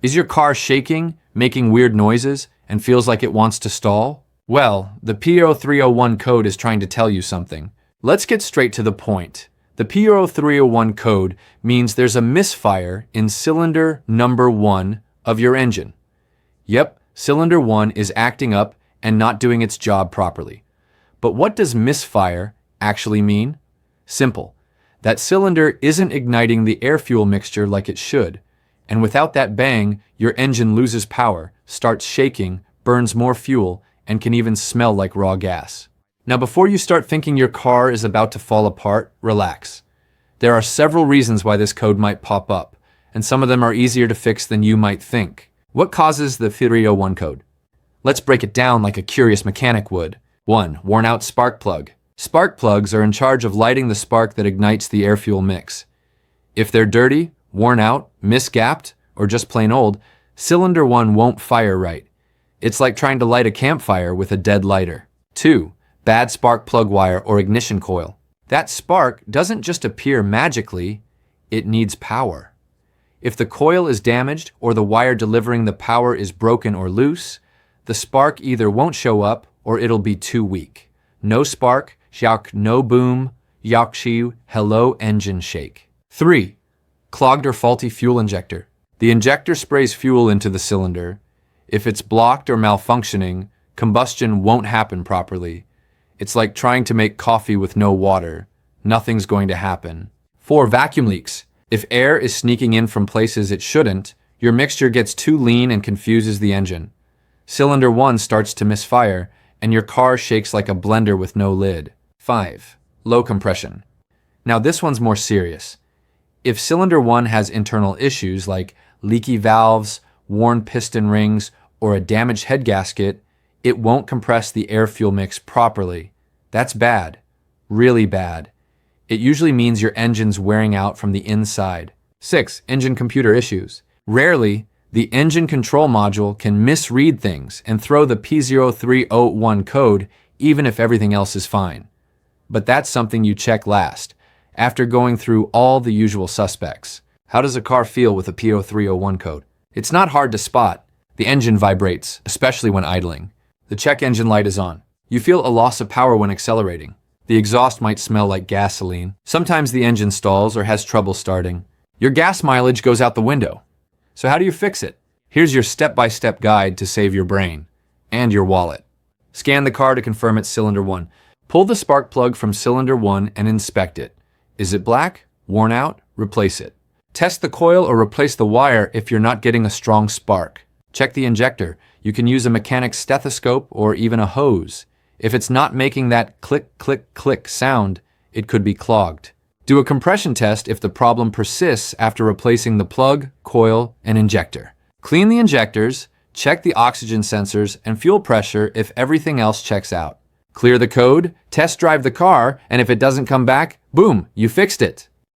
Is your car shaking, making weird noises, and feels like it wants to stall? Well, the P0301 code is trying to tell you something. Let's get straight to the point. The P0301 code means there's a misfire in cylinder number 1 of your engine. Yep, cylinder 1 is acting up and not doing its job properly. But what does misfire actually mean? Simple. That cylinder isn't igniting the air-fuel mixture like it should. And without that bang, your engine loses power, starts shaking, burns more fuel, and can even smell like raw gas. Now, before you start thinking your car is about to fall apart, relax. There are several reasons why this code might pop up, and some of them are easier to fix than you might think. What causes the P0301 code? Let's break it down like a curious mechanic would. 1. Worn out spark plug. Spark plugs are in charge of lighting the spark that ignites the air-fuel mix. If they're dirty, worn out, misgapped, or just plain old, cylinder 1 won't fire right. It's like trying to light a campfire with a dead lighter. 2. Bad spark plug wire or ignition coil. That spark doesn't just appear magically, it needs power. If the coil is damaged or the wire delivering the power is broken or loose, the spark either won't show up or it'll be too weak. No spark, yak no boom, yakshi, hello engine shake. 3. Clogged or faulty fuel injector. The injector sprays fuel into the cylinder. If it's blocked or malfunctioning, combustion won't happen properly. It's like trying to make coffee with no water. Nothing's going to happen. 4. Vacuum leaks. If air is sneaking in from places it shouldn't, your mixture gets too lean and confuses the engine. Cylinder 1 starts to misfire, and your car shakes like a blender with no lid. 5. Low compression. Now this one's more serious. If cylinder 1 has internal issues like leaky valves, worn piston rings, or a damaged head gasket, it won't compress the air-fuel mix properly. That's bad. Really bad. It usually means your engine's wearing out from the inside. 6. Engine computer issues. Rarely, the engine control module can misread things and throw the P0301 code even if everything else is fine. But that's something you check last, after going through all the usual suspects. How does a car feel with a P0301 code? It's not hard to spot. The engine vibrates, especially when idling. The check engine light is on. You feel a loss of power when accelerating. The exhaust might smell like gasoline. Sometimes the engine stalls or has trouble starting. Your gas mileage goes out the window. So how do you fix it? Here's your step-by-step guide to save your brain and your wallet. Scan the car to confirm it's cylinder 1. Pull the spark plug from cylinder 1 and inspect it. Is it black? Worn out? Replace it. Test the coil or replace the wire if you're not getting a strong spark. Check the injector. You can use a mechanic's stethoscope or even a hose. If it's not making that click, click, click sound, it could be clogged. Do a compression test if the problem persists after replacing the plug, coil, and injector. Clean the injectors, check the oxygen sensors and fuel pressure if everything else checks out. Clear the code, test drive the car, and if it doesn't come back, boom, you fixed it.